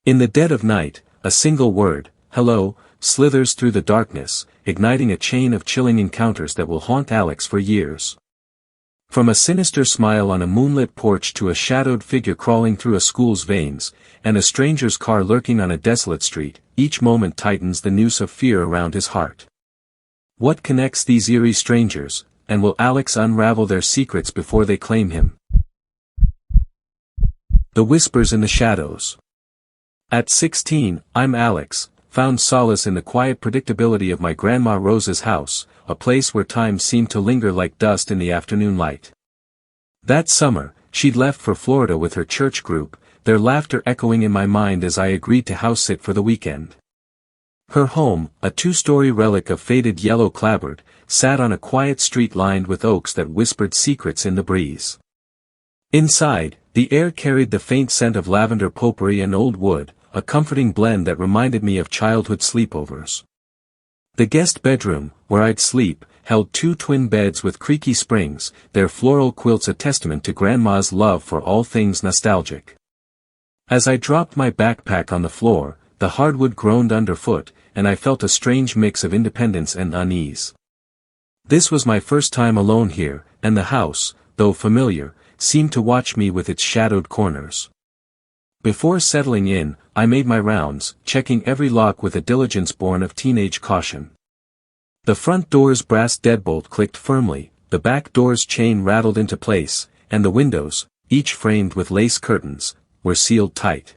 In the dead of night, a single word, hello, slithers through the darkness, igniting a chain of chilling encounters that will haunt Alex for years. From a sinister smile on a moonlit porch to a shadowed figure crawling through a school's veins, and a stranger's car lurking on a desolate street, each moment tightens the noose of fear around his heart. What connects these eerie strangers, and will Alex unravel their secrets before they claim him? The Whispers in the Shadows. At 16, I'm Alex, found solace in the quiet predictability of my Grandma Rose's house, a place where time seemed to linger like dust in the afternoon light. That summer, she'd left for Florida with her church group, their laughter echoing in my mind as I agreed to house-sit for the weekend. Her home, a two-story relic of faded yellow clapboard, sat on a quiet street lined with oaks that whispered secrets in the breeze. Inside, the air carried the faint scent of lavender potpourri and old wood, a comforting blend that reminded me of childhood sleepovers. The guest bedroom, where I'd sleep, held two twin beds with creaky springs, their floral quilts a testament to Grandma's love for all things nostalgic. As I dropped my backpack on the floor, the hardwood groaned underfoot, and I felt a strange mix of independence and unease. This was my first time alone here, and the house, though familiar, seemed to watch me with its shadowed corners. Before settling in, I made my rounds, checking every lock with a diligence born of teenage caution. The front door's brass deadbolt clicked firmly, the back door's chain rattled into place, and the windows, each framed with lace curtains, were sealed tight.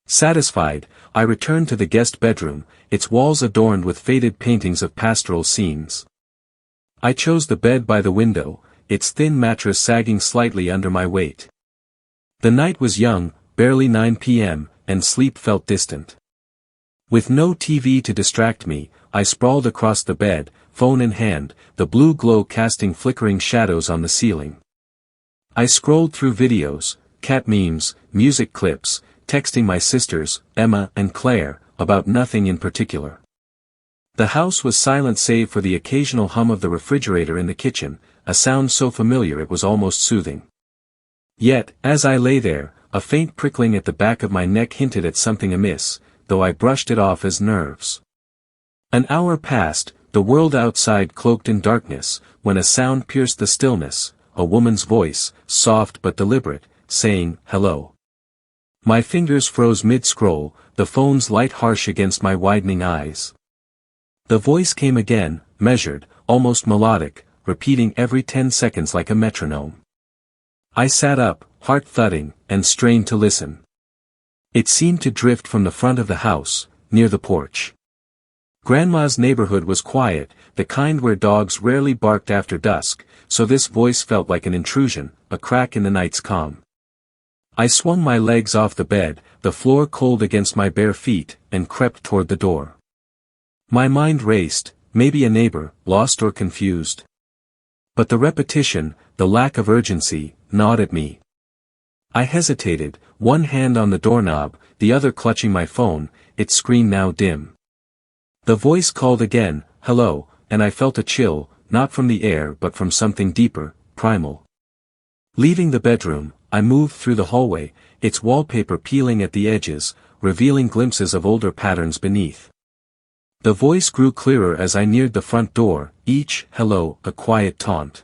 Satisfied, I returned to the guest bedroom, its walls adorned with faded paintings of pastoral scenes. I chose the bed by the window, its thin mattress sagging slightly under my weight. The night was young, barely 9 p.m., and sleep felt distant. With no TV to distract me, I sprawled across the bed, phone in hand, the blue glow casting flickering shadows on the ceiling. I scrolled through videos, cat memes, music clips, texting my sisters, Emma and Claire, about nothing in particular. The house was silent save for the occasional hum of the refrigerator in the kitchen, a sound so familiar it was almost soothing. Yet, as I lay there, a faint prickling at the back of my neck hinted at something amiss, though I brushed it off as nerves. An hour passed, the world outside cloaked in darkness, when a sound pierced the stillness, a woman's voice, soft but deliberate, saying, hello. My fingers froze mid-scroll, the phone's light harsh against my widening eyes. The voice came again, measured, almost melodic, repeating every 10 seconds like a metronome. I sat up, heart thudding, and strained to listen. It seemed to drift from the front of the house, near the porch. Grandma's neighborhood was quiet, the kind where dogs rarely barked after dusk, so this voice felt like an intrusion, a crack in the night's calm. I swung my legs off the bed, the floor cold against my bare feet, and crept toward the door. My mind raced, maybe a neighbor, lost or confused. But the repetition, the lack of urgency, gnawed at me. I hesitated, one hand on the doorknob, the other clutching my phone, its screen now dim. The voice called again, hello, and I felt a chill, not from the air but from something deeper, primal. Leaving the bedroom, I moved through the hallway, its wallpaper peeling at the edges, revealing glimpses of older patterns beneath. The voice grew clearer as I neared the front door, each hello a quiet taunt.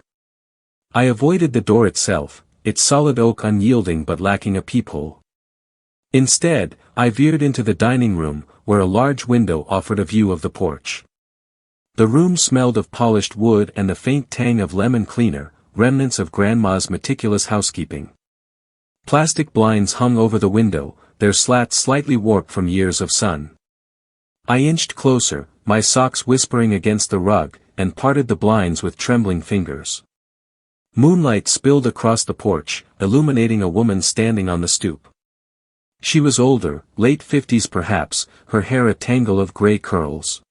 I avoided the door itself, its solid oak unyielding but lacking a peephole. Instead, I veered into the dining room, where a large window offered a view of the porch. The room smelled of polished wood and the faint tang of lemon cleaner, remnants of Grandma's meticulous housekeeping. Plastic blinds hung over the window, their slats slightly warped from years of sun. I inched closer, my socks whispering against the rug, and parted the blinds with trembling fingers. Moonlight spilled across the porch, illuminating a woman standing on the stoop. She was older, late 50s perhaps, her hair a tangle of gray curls.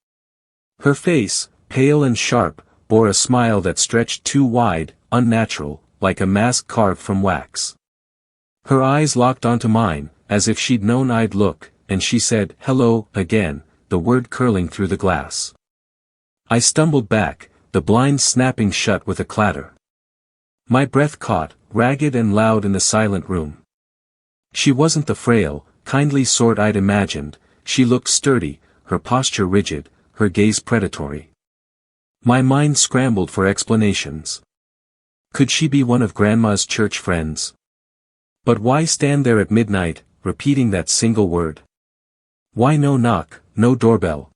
Her face, pale and sharp, bore a smile that stretched too wide, unnatural, like a mask carved from wax. Her eyes locked onto mine, as if she'd known I'd look, and she said, hello, again, the word curling through the glass. I stumbled back, the blinds snapping shut with a clatter. My breath caught, ragged and loud in the silent room. She wasn't the frail, kindly sort I'd imagined. She looked sturdy, her posture rigid, her gaze predatory. My mind scrambled for explanations. Could she be one of Grandma's church friends? But why stand there at midnight, repeating that single word? Why no knock, no doorbell?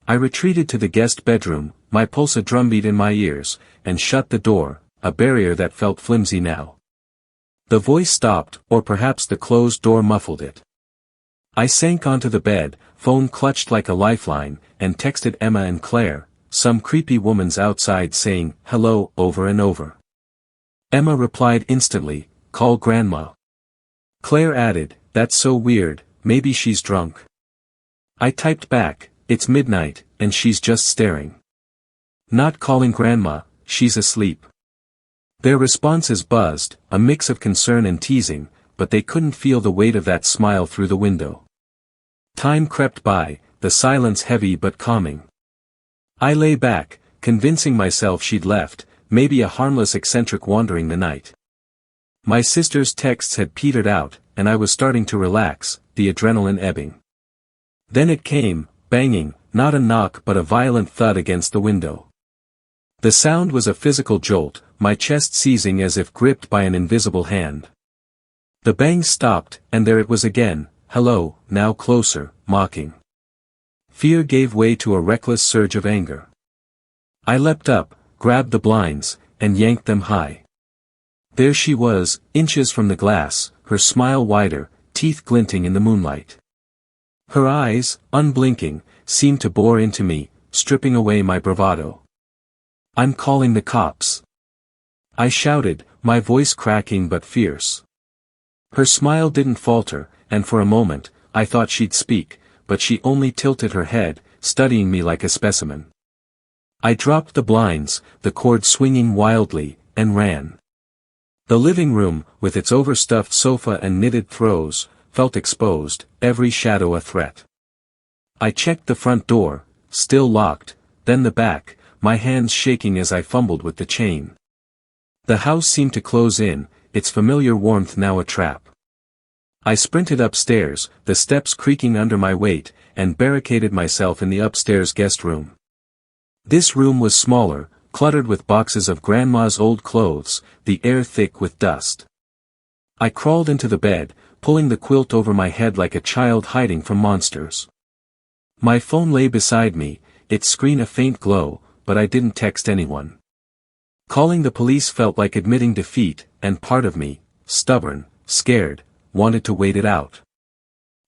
I retreated to the guest bedroom, my pulse a drumbeat in my ears, and shut the door, a barrier that felt flimsy now. The voice stopped, or perhaps the closed door muffled it. I sank onto the bed, phone clutched like a lifeline, and texted Emma and Claire, some creepy woman's outside saying, "Hello," over and over. Emma replied instantly, "Call Grandma." Claire added, "That's so weird, maybe she's drunk." I typed back, "It's midnight, and she's just staring. Not calling Grandma, she's asleep." Their responses buzzed, a mix of concern and teasing, but they couldn't feel the weight of that smile through the window. Time crept by, the silence heavy but calming. I lay back, convincing myself she'd left, maybe a harmless eccentric wandering the night. My sister's texts had petered out, and I was starting to relax, the adrenaline ebbing. Then it came, banging, not a knock but a violent thud against the window. The sound was a physical jolt, my chest seizing as if gripped by an invisible hand. The bang stopped, and there it was again, "Hello," now closer, mocking. Fear gave way to a reckless surge of anger. I leapt up, grabbed the blinds, and yanked them high. There she was, inches from the glass, her smile wider, teeth glinting in the moonlight. Her eyes, unblinking, seemed to bore into me, stripping away my bravado. "I'm calling the cops," I shouted, my voice cracking but fierce. Her smile didn't falter, and for a moment, I thought she'd speak, but she only tilted her head, studying me like a specimen. I dropped the blinds, the cord swinging wildly, and ran. The living room, with its overstuffed sofa and knitted throws, felt exposed, every shadow a threat. I checked the front door, still locked, then the back, my hands shaking as I fumbled with the chain. The house seemed to close in, its familiar warmth now a trap. I sprinted upstairs, the steps creaking under my weight, and barricaded myself in the upstairs guest room. This room was smaller, cluttered with boxes of Grandma's old clothes, the air thick with dust. I crawled into the bed, pulling the quilt over my head like a child hiding from monsters. My phone lay beside me, its screen a faint glow, but I didn't text anyone. Calling the police felt like admitting defeat, and part of me, stubborn, scared, wanted to wait it out.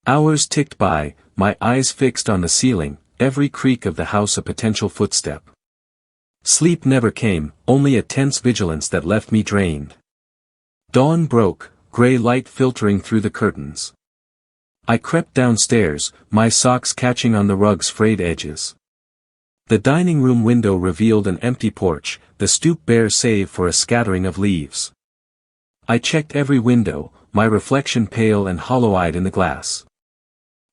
Hours ticked by, my eyes fixed on the ceiling, every creak of the house a potential footstep. Sleep never came, only a tense vigilance that left me drained. Dawn broke, gray light filtering through the curtains. I crept downstairs, my socks catching on the rug's frayed edges. The dining room window revealed an empty porch, the stoop bare save for a scattering of leaves. I checked every window, my reflection pale and hollow-eyed in the glass.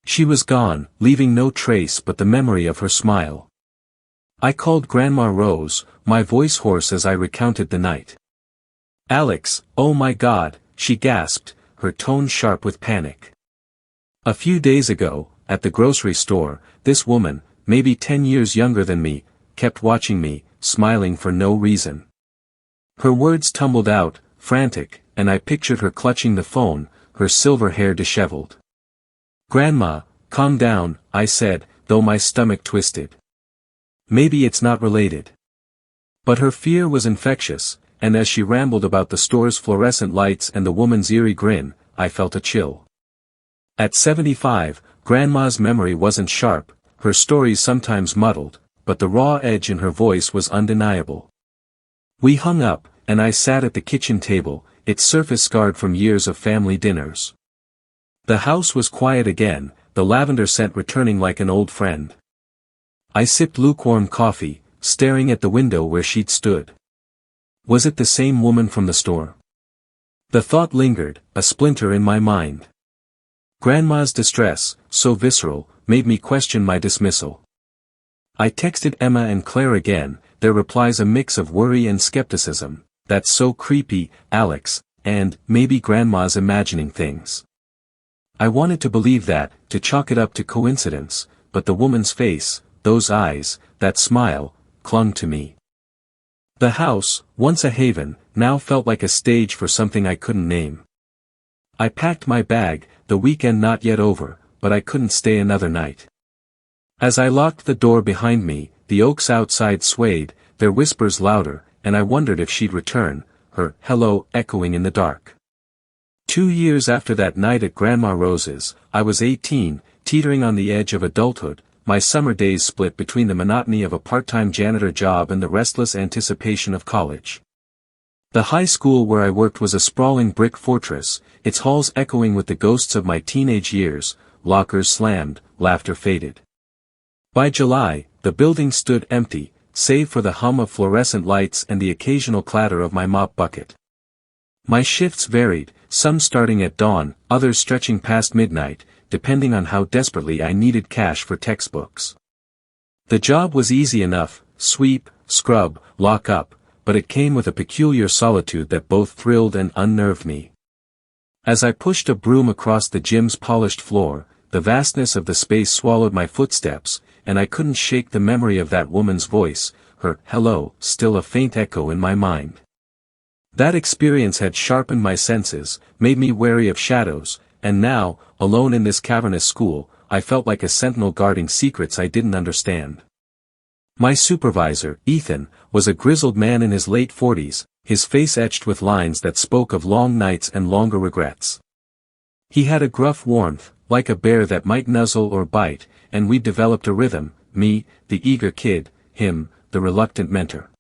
She was gone, leaving no trace but the memory of her smile. I called Grandma Rose, my voice hoarse as I recounted the night. "Alex, oh my God," she gasped, her tone sharp with panic. "A few days ago, at the grocery store, this woman, maybe 10 years younger than me, kept watching me, smiling for no reason." Her words tumbled out, frantic, and I pictured her clutching the phone, her silver hair disheveled. "Grandma, calm down," I said, though my stomach twisted. Maybe it's not related. But her fear was infectious, and as she rambled about the store's fluorescent lights and the woman's eerie grin, I felt a chill. At 75, Grandma's memory wasn't sharp, her stories sometimes muddled, but the raw edge in her voice was undeniable. We hung up, and I sat at the kitchen table, its surface scarred from years of family dinners. The house was quiet again, the lavender scent returning like an old friend. I sipped lukewarm coffee, staring at the window where she'd stood. Was it the same woman from the store? The thought lingered, a splinter in my mind. Grandma's distress, so visceral, made me question my dismissal. I texted Emma and Claire again, their replies a mix of worry and skepticism. "That's so creepy, Alex," and "maybe Grandma's imagining things." I wanted to believe that, to chalk it up to coincidence, but the woman's face, those eyes, that smile, clung to me. The house, once a haven, now felt like a stage for something I couldn't name. I packed my bag, the weekend not yet over, but I couldn't stay another night. As I locked the door behind me, the oaks outside swayed, their whispers louder, and I wondered if she'd return, her hello echoing in the dark. 2 years after that night at Grandma Rose's, I was 18, teetering on the edge of adulthood, my summer days split between the monotony of a part-time janitor job and the restless anticipation of college. The high school where I worked was a sprawling brick fortress, its halls echoing with the ghosts of my teenage years, lockers slammed, laughter faded. By July, the building stood empty, save for the hum of fluorescent lights and the occasional clatter of my mop bucket. My shifts varied, some starting at dawn, others stretching past midnight, depending on how desperately I needed cash for textbooks. The job was easy enough, sweep, scrub, lock up, but it came with a peculiar solitude that both thrilled and unnerved me. As I pushed a broom across the gym's polished floor, the vastness of the space swallowed my footsteps, and I couldn't shake the memory of that woman's voice, her hello, still a faint echo in my mind. That experience had sharpened my senses, made me wary of shadows, and now, alone in this cavernous school, I felt like a sentinel guarding secrets I didn't understand. My supervisor, Ethan, was a grizzled man in his late 40s, his face etched with lines that spoke of long nights and longer regrets. He had a gruff warmth, like a bear that might nuzzle or bite, and we'd developed a rhythm, me, the eager kid, him, the reluctant mentor.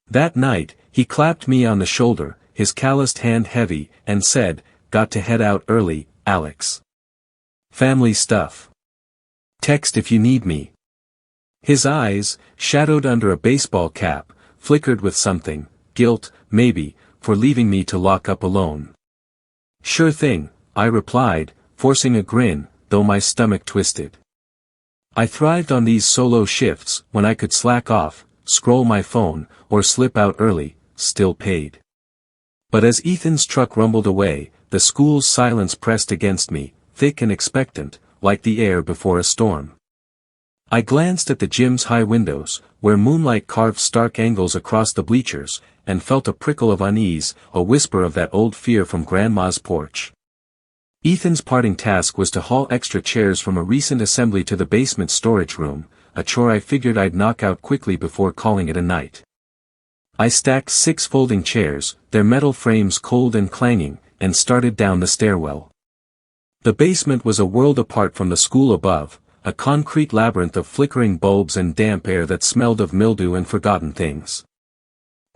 That night, he clapped me on the shoulder, his calloused hand heavy, and said, "Got to head out early, Alex. Family stuff. Text if you need me." His eyes, shadowed under a baseball cap, flickered with something, guilt, maybe, for leaving me to lock up alone. "Sure thing," I replied, forcing a grin, though my stomach twisted. I thrived on these solo shifts, when I could slack off, scroll my phone, or slip out early, still paid. But as Ethan's truck rumbled away, the school's silence pressed against me, thick and expectant, like the air before a storm. I glanced at the gym's high windows, where moonlight carved stark angles across the bleachers, and felt a prickle of unease, a whisper of that old fear from Grandma's porch. Ethan's parting task was to haul extra chairs from a recent assembly to the basement storage room, a chore I figured I'd knock out quickly before calling it a night. I stacked 6 folding chairs, their metal frames cold and clanging, and started down the stairwell. The basement was a world apart from the school above, a concrete labyrinth of flickering bulbs and damp air that smelled of mildew and forgotten things.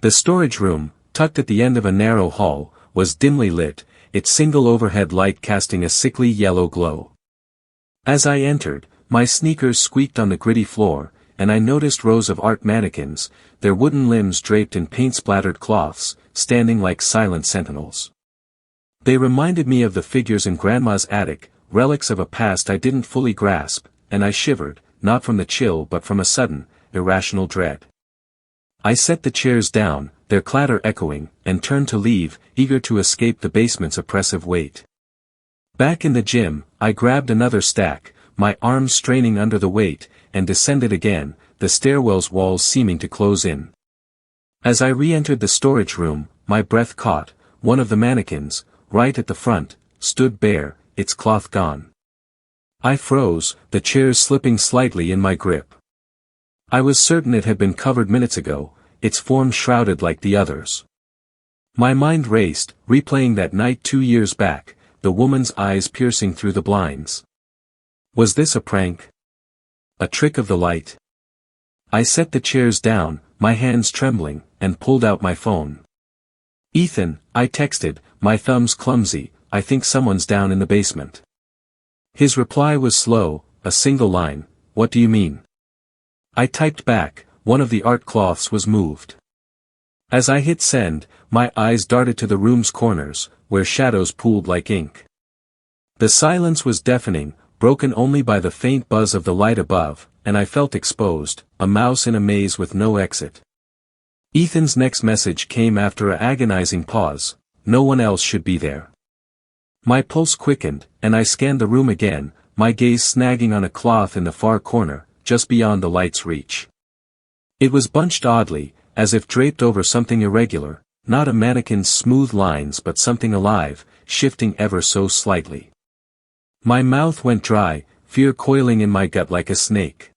The storage room, tucked at the end of a narrow hall, was dimly lit, its single overhead light casting a sickly yellow glow. As I entered, my sneakers squeaked on the gritty floor, and I noticed rows of art mannequins, their wooden limbs draped in paint-splattered cloths, standing like silent sentinels. They reminded me of the figures in Grandma's attic, relics of a past I didn't fully grasp, and I shivered, not from the chill but from a sudden, irrational dread. I set the chairs down, their clatter echoing, and turned to leave, eager to escape the basement's oppressive weight. Back in the gym, I grabbed another stack, my arms straining under the weight, and descended again, the stairwell's walls seeming to close in. As I re-entered the storage room, my breath caught, one of the mannequins, right at the front, stood bare, its cloth gone. I froze, the chairs slipping slightly in my grip. I was certain it had been covered minutes ago, its form shrouded like the others. My mind raced, replaying that night 2 years back, the woman's eyes piercing through the blinds. Was this a prank? A trick of the light? I set the chairs down, my hands trembling, and pulled out my phone. "Ethan," I texted, my thumbs clumsy, "I think someone's down in the basement." His reply was slow, a single line, "What do you mean?" I typed back, "One of the art cloths was moved." As I hit send, my eyes darted to the room's corners, where shadows pooled like ink. The silence was deafening, broken only by the faint buzz of the light above, and I felt exposed, a mouse in a maze with no exit. Ethan's next message came after an agonizing pause, "No one else should be there." My pulse quickened, and I scanned the room again, my gaze snagging on a cloth in the far corner, just beyond the light's reach. It was bunched oddly, as if draped over something irregular, not a mannequin's smooth lines but something alive, shifting ever so slightly. My mouth went dry, fear coiling in my gut like a snake.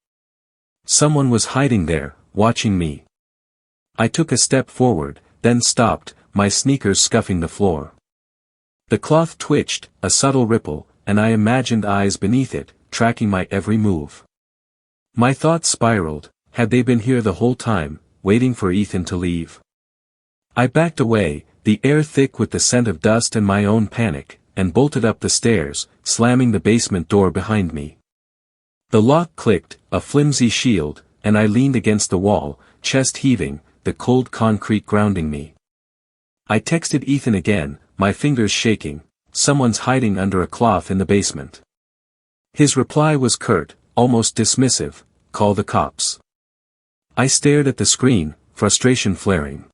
Someone was hiding there, watching me. I took a step forward, then stopped, my sneakers scuffing the floor. The cloth twitched, a subtle ripple, and I imagined eyes beneath it, tracking my every move. My thoughts spiraled, had they been here the whole time, waiting for Ethan to leave? I backed away, the air thick with the scent of dust and my own panic, and bolted up the stairs, slamming the basement door behind me. The lock clicked, a flimsy shield, and I leaned against the wall, chest heaving, the cold concrete grounding me. I texted Ethan again, my fingers shaking, "Someone's hiding under a cloth in the basement." His reply was curt, almost dismissive, "Call the cops." I stared at the screen, frustration flaring.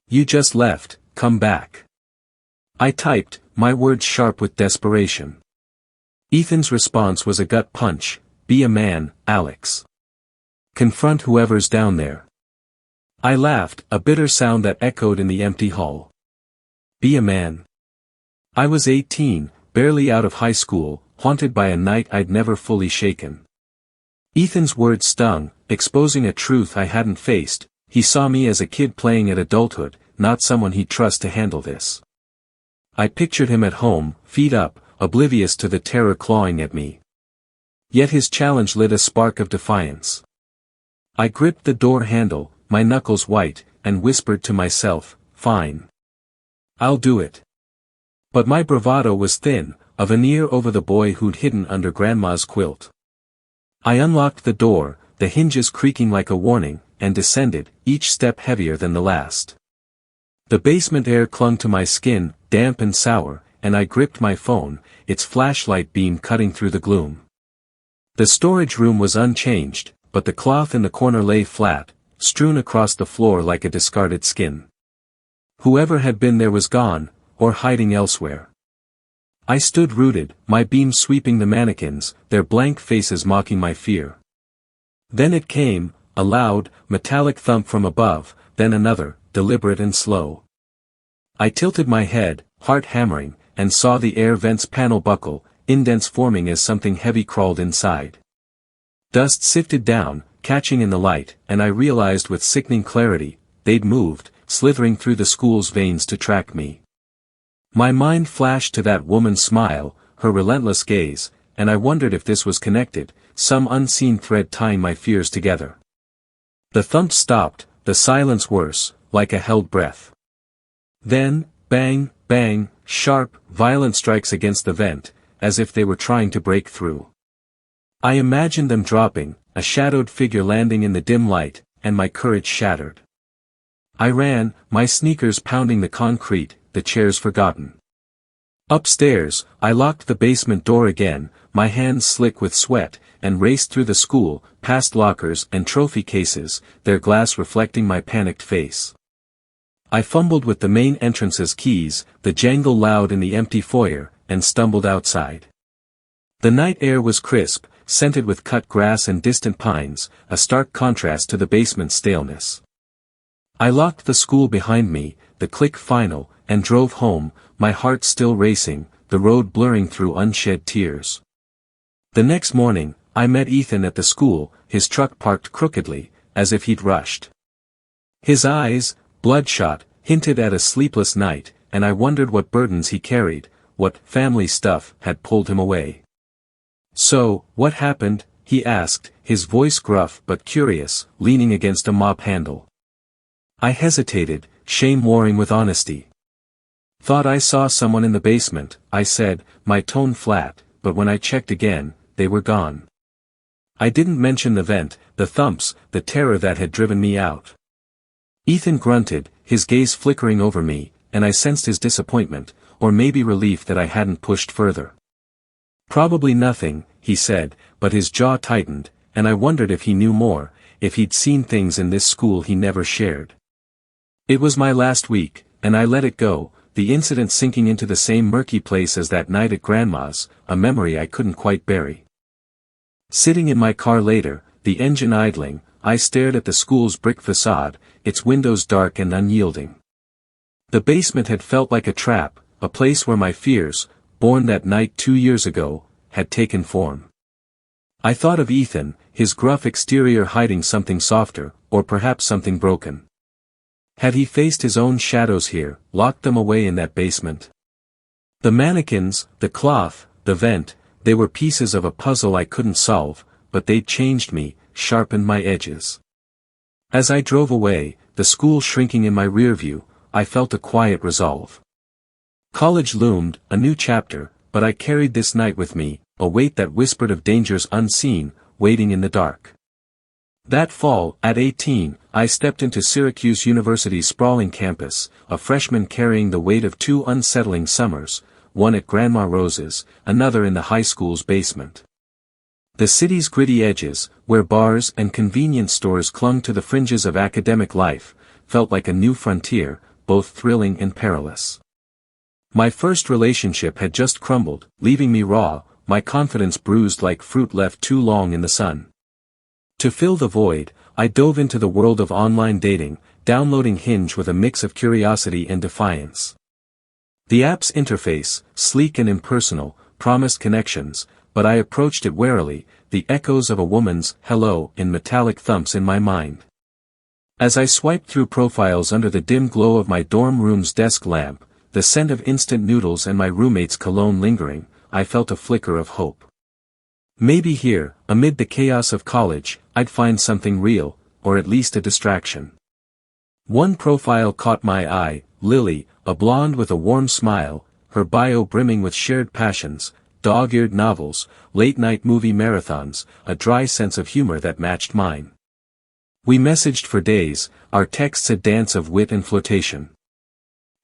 "You just left, come back." I typed, my words sharp with desperation. Ethan's response was a gut punch, "Be a man, Alex. Confront whoever's down there." I laughed, a bitter sound that echoed in the empty hall. Be a man. I was 18, barely out of high school, haunted by a night I'd never fully shaken. Ethan's words stung, exposing a truth I hadn't faced. He saw me as a kid playing at adulthood, not someone he'd trust to handle this. I pictured him at home, feet up, oblivious to the terror clawing at me. Yet his challenge lit a spark of defiance. I gripped the door handle, my knuckles white, and whispered to myself, "Fine. I'll do it." But my bravado was thin, a veneer over the boy who'd hidden under Grandma's quilt. I unlocked the door, the hinges creaking like a warning, and descended, each step heavier than the last. The basement air clung to my skin, damp and sour, and I gripped my phone, its flashlight beam cutting through the gloom. The storage room was unchanged, but the cloth in the corner lay flat, strewn across the floor like a discarded skin. Whoever had been there was gone, or hiding elsewhere. I stood rooted, my beam sweeping the mannequins, their blank faces mocking my fear. Then it came, a loud, metallic thump from above, then another, deliberate and slow. I tilted my head, heart hammering, and saw the air vent's panel buckle, indents forming as something heavy crawled inside. Dust sifted down, catching in the light, and I realized with sickening clarity, they'd moved, slithering through the school's veins to track me. My mind flashed to that woman's smile, her relentless gaze, and I wondered if this was connected, some unseen thread tying my fears together. The thump stopped, the silence worse, like a held breath. Then, bang, bang, sharp, violent strikes against the vent, as if they were trying to break through. I imagined them dropping, a shadowed figure landing in the dim light, and my courage shattered. I ran, my sneakers pounding the concrete, the chairs forgotten. Upstairs, I locked the basement door again, my hands slick with sweat, and raced through the school, past lockers and trophy cases, their glass reflecting my panicked face. I fumbled with the main entrance's keys, the jangle loud in the empty foyer, and stumbled outside. The night air was crisp, scented with cut grass and distant pines, a stark contrast to the basement's staleness. I locked the school behind me, the click final, and drove home, my heart still racing, the road blurring through unshed tears. The next morning, I met Ethan at the school, his truck parked crookedly, as if he'd rushed. His eyes, bloodshot, hinted at a sleepless night, and I wondered what burdens he carried, what family stuff had pulled him away. "So, what happened?" he asked, his voice gruff but curious, leaning against a mop handle. I hesitated, shame warring with honesty. "Thought I saw someone in the basement," I said, my tone flat, but when I checked again, they were gone. I didn't mention the vent, the thumps, the terror that had driven me out. Ethan grunted, his gaze flickering over me, and I sensed his disappointment, or maybe relief that I hadn't pushed further. "Probably nothing," he said, but his jaw tightened, and I wondered if he knew more, if he'd seen things in this school he never shared. It was my last week, and I let it go, the incident sinking into the same murky place as that night at Grandma's, a memory I couldn't quite bury. Sitting in my car later, the engine idling, I stared at the school's brick facade, its windows dark and unyielding. The basement had felt like a trap, a place where my fears, born that night 2 years ago, had taken form. I thought of Ethan, his gruff exterior hiding something softer, or perhaps something broken. Had he faced his own shadows here, locked them away in that basement? The mannequins, the cloth, the vent, they were pieces of a puzzle I couldn't solve, but they'd changed me, sharpened my edges. As I drove away, the school shrinking in my rearview, I felt a quiet resolve. College loomed, a new chapter, but I carried this night with me, a weight that whispered of dangers unseen, waiting in the dark. That fall, at 18, I stepped into Syracuse University's sprawling campus, a freshman carrying the weight of 2 unsettling summers, one at Grandma Rose's, another in the high school's basement. The city's gritty edges, where bars and convenience stores clung to the fringes of academic life, felt like a new frontier, both thrilling and perilous. My first relationship had just crumbled, leaving me raw, my confidence bruised like fruit left too long in the sun. To fill the void, I dove into the world of online dating, downloading Hinge with a mix of curiosity and defiance. The app's interface, sleek and impersonal, promised connections, but I approached it warily, the echoes of a woman's hello in metallic thumps in my mind. As I swiped through profiles under the dim glow of my dorm room's desk lamp, the scent of instant noodles and my roommate's cologne lingering, I felt a flicker of hope. Maybe here, amid the chaos of college, I'd find something real, or at least a distraction. One profile caught my eye, Lily, a blonde with a warm smile, her bio brimming with shared passions, dog-eared novels, late-night movie marathons, a dry sense of humor that matched mine. We messaged for days, our texts a dance of wit and flirtation.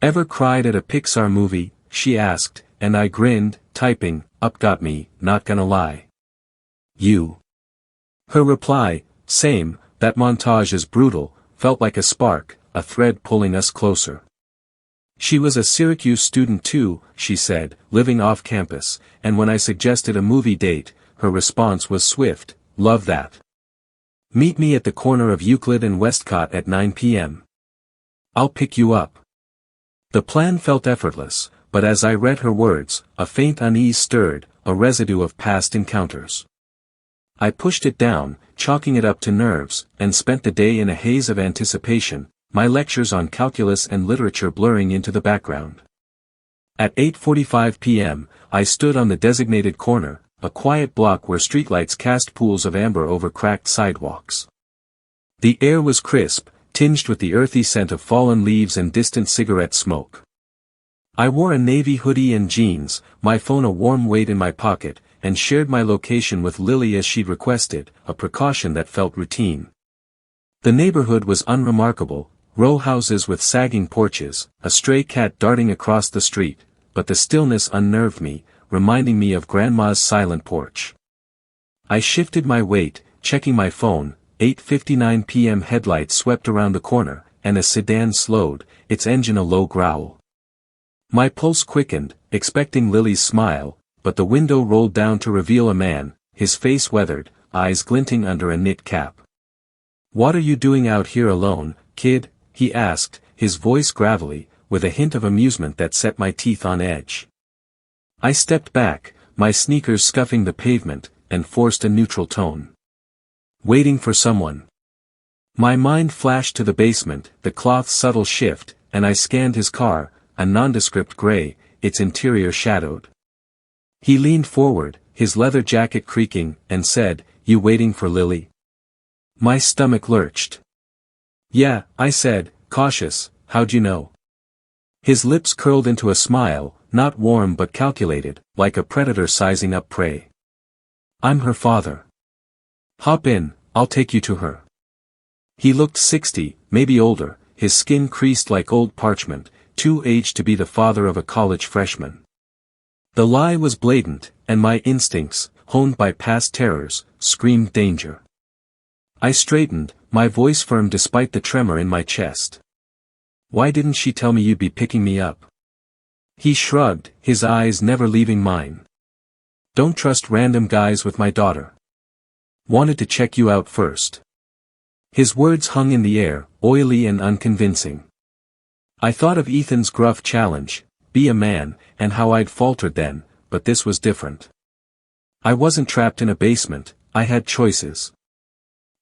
Ever cried at a Pixar movie, she asked, and I grinned, typing, up got me, not gonna lie. You. Her reply, same, that montage is brutal, felt like a spark, a thread pulling us closer. She was a Syracuse student too, she said, living off campus, and when I suggested a movie date, her response was swift, love that. Meet me at the corner of Euclid and Westcott at 9 p.m. I'll pick you up. The plan felt effortless, but as I read her words, a faint unease stirred, a residue of past encounters. I pushed it down, chalking it up to nerves, and spent the day in a haze of anticipation, my lectures on calculus and literature blurring into the background. At 8:45 p.m., I stood on the designated corner, a quiet block where streetlights cast pools of amber over cracked sidewalks. The air was crisp, tinged with the earthy scent of fallen leaves and distant cigarette smoke. I wore a navy hoodie and jeans, my phone a warm weight in my pocket, and shared my location with Lily as she'd requested, a precaution that felt routine. The neighborhood was unremarkable, row houses with sagging porches, a stray cat darting across the street, but the stillness unnerved me, reminding me of Grandma's silent porch. I shifted my weight, checking my phone, 8:59 p.m. headlights swept around the corner, and a sedan slowed, its engine a low growl. My pulse quickened, expecting Lily's smile, but the window rolled down to reveal a man, his face weathered, eyes glinting under a knit cap. What are you doing out here alone, kid? He asked, his voice gravelly, with a hint of amusement that set my teeth on edge. I stepped back, my sneakers scuffing the pavement, and forced a neutral tone. Waiting for someone. My mind flashed to the basement, the cloth's subtle shift, and I scanned his car, a nondescript gray, its interior shadowed. He leaned forward, his leather jacket creaking, and said, "You waiting for Lily?" My stomach lurched. "Yeah," I said, cautious, "how'd you know?" His lips curled into a smile, not warm but calculated, like a predator sizing up prey. "I'm her father. Hop in, I'll take you to her." He looked 60, maybe older, his skin creased like old parchment, too aged to be the father of a college freshman. The lie was blatant, and my instincts, honed by past terrors, screamed danger. I straightened, my voice firm despite the tremor in my chest. "Why didn't she tell me you'd be picking me up?" He shrugged, his eyes never leaving mine. Don't trust random guys with my daughter. Wanted to check you out first. His words hung in the air, oily and unconvincing. I thought of Ethan's gruff challenge, be a man, and how I'd faltered then, but this was different. I wasn't trapped in a basement, I had choices.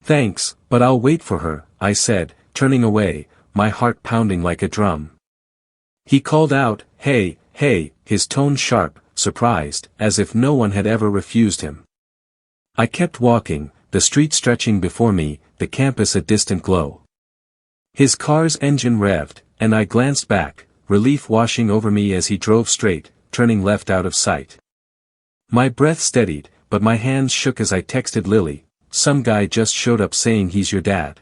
Thanks, but I'll wait for her, I said, turning away, my heart pounding like a drum. He called out, hey, hey, his tone sharp, surprised, as if no one had ever refused him. I kept walking, the street stretching before me, the campus a distant glow. His car's engine revved, and I glanced back, relief washing over me as he drove straight, turning left out of sight. My breath steadied, but my hands shook as I texted Lily, some guy just showed up saying he's your dad.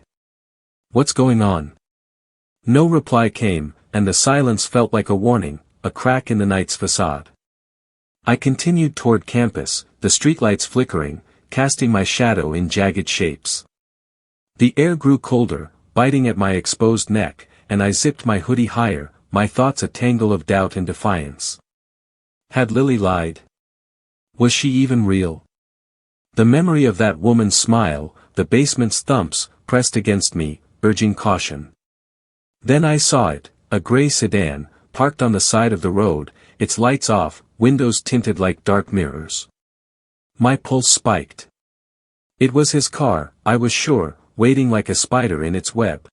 What's going on? No reply came, and the silence felt like a warning, a crack in the night's facade. I continued toward campus, the streetlights flickering, casting my shadow in jagged shapes. The air grew colder, biting at my exposed neck, and I zipped my hoodie higher, my thoughts a tangle of doubt and defiance. Had Lily lied? Was she even real? The memory of that woman's smile, the basement's thumps, pressed against me, urging caution. Then I saw it, a gray sedan, parked on the side of the road, its lights off, windows tinted like dark mirrors. My pulse spiked. It was his car, I was sure, waiting like a spider in its web.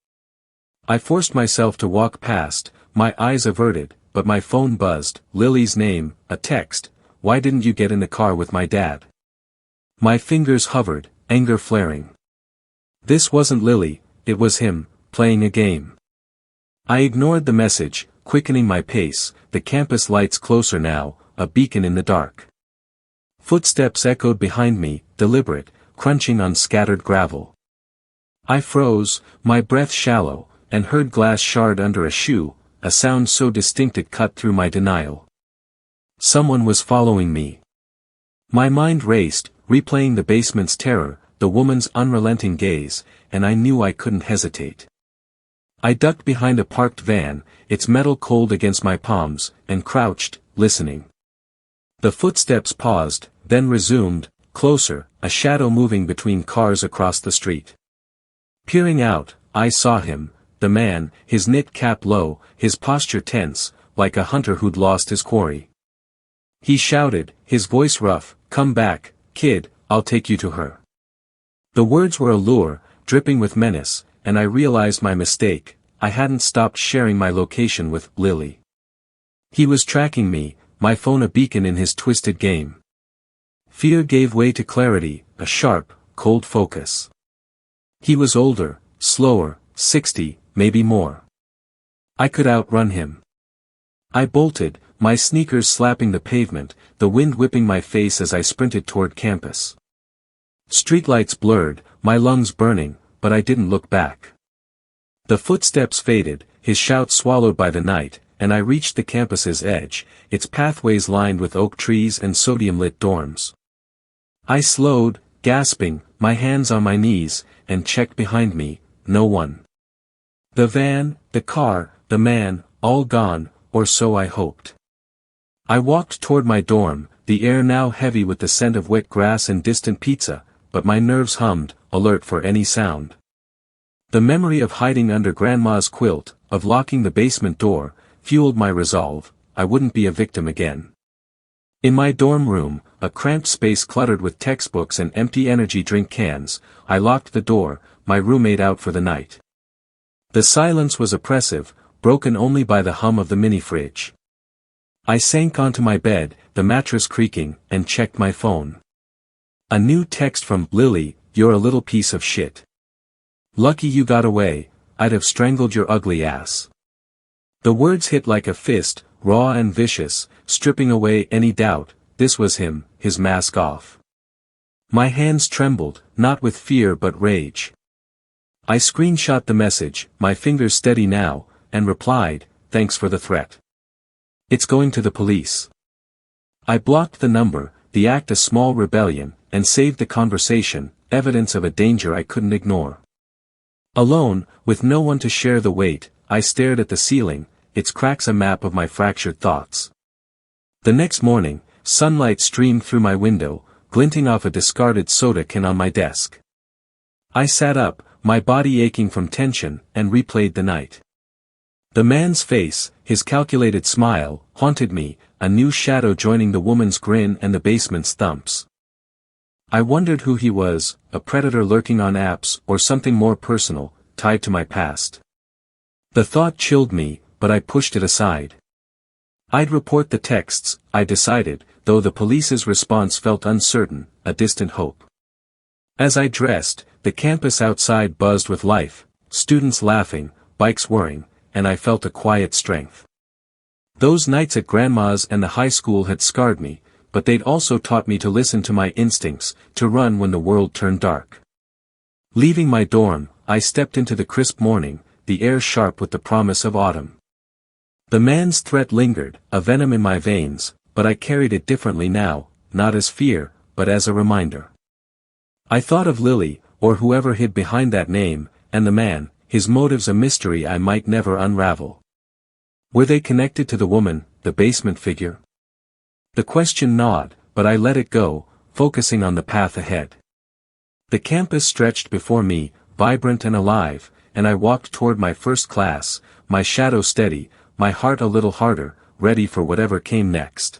I forced myself to walk past, my eyes averted, but my phone buzzed, Lily's name, a text, why didn't you get in the car with my dad? My fingers hovered, anger flaring. This wasn't Lily, it was him, playing a game. I ignored the message, quickening my pace, the campus lights closer now, a beacon in the dark. Footsteps echoed behind me, deliberate, crunching on scattered gravel. I froze, my breath shallow, and heard glass shard under a shoe, a sound so distinct it cut through my denial. Someone was following me. My mind raced, replaying the basement's terror, the woman's unrelenting gaze, and I knew I couldn't hesitate. I ducked behind a parked van, its metal cold against my palms, and crouched, listening. The footsteps paused, then resumed, closer, a shadow moving between cars across the street. Peering out, I saw him, the man, his knit cap low, his posture tense, like a hunter who'd lost his quarry. He shouted, his voice rough, come back, kid, I'll take you to her. The words were a lure, dripping with menace, and I realized my mistake, I hadn't stopped sharing my location with Lily. He was tracking me, my phone a beacon in his twisted game. Fear gave way to clarity, a sharp, cold focus. He was older, slower, 60, maybe more. I could outrun him. I bolted, my sneakers slapping the pavement, the wind whipping my face as I sprinted toward campus. Streetlights blurred, my lungs burning, but I didn't look back. The footsteps faded, his shout swallowed by the night, and I reached the campus's edge, its pathways lined with oak trees and sodium-lit dorms. I slowed, gasping, my hands on my knees, and checked behind me, no one. The van, the car, the man, all gone, or so I hoped. I walked toward my dorm, the air now heavy with the scent of wet grass and distant pizza, but my nerves hummed, alert for any sound. The memory of hiding under Grandma's quilt, of locking the basement door, fueled my resolve, I wouldn't be a victim again. In my dorm room, a cramped space cluttered with textbooks and empty energy drink cans, I locked the door, my roommate out for the night. The silence was oppressive, broken only by the hum of the mini-fridge. I sank onto my bed, the mattress creaking, and checked my phone. A new text from Lily, you're a little piece of shit. Lucky you got away, I'd have strangled your ugly ass. The words hit like a fist, raw and vicious, stripping away any doubt, this was him, his mask off. My hands trembled, not with fear but rage. I screenshot the message, my fingers steady now, and replied, thanks for the threat. It's going to the police. I blocked the number, the act a small rebellion, and saved the conversation, evidence of a danger I couldn't ignore. Alone, with no one to share the weight, I stared at the ceiling, its cracks a map of my fractured thoughts. The next morning, sunlight streamed through my window, glinting off a discarded soda can on my desk. I sat up, my body aching from tension, and replayed the night. The man's face, his calculated smile, haunted me, a new shadow joining the woman's grin and the basement's thumps. I wondered who he was, a predator lurking on apps or something more personal, tied to my past. The thought chilled me, but I pushed it aside. I'd report the texts, I decided, though the police's response felt uncertain, a distant hope. As I dressed, the campus outside buzzed with life, students laughing, bikes whirring, and I felt a quiet strength. Those nights at Grandma's and the high school had scarred me, but they'd also taught me to listen to my instincts, to run when the world turned dark. Leaving my dorm, I stepped into the crisp morning, the air sharp with the promise of autumn. The man's threat lingered, a venom in my veins, but I carried it differently now, not as fear, but as a reminder. I thought of Lily, or whoever hid behind that name, and the man, his motives a mystery I might never unravel. Were they connected to the woman, the basement figure? The question gnawed, but I let it go, focusing on the path ahead. The campus stretched before me, vibrant and alive, and I walked toward my first class, my shadow steady, my heart a little harder, ready for whatever came next.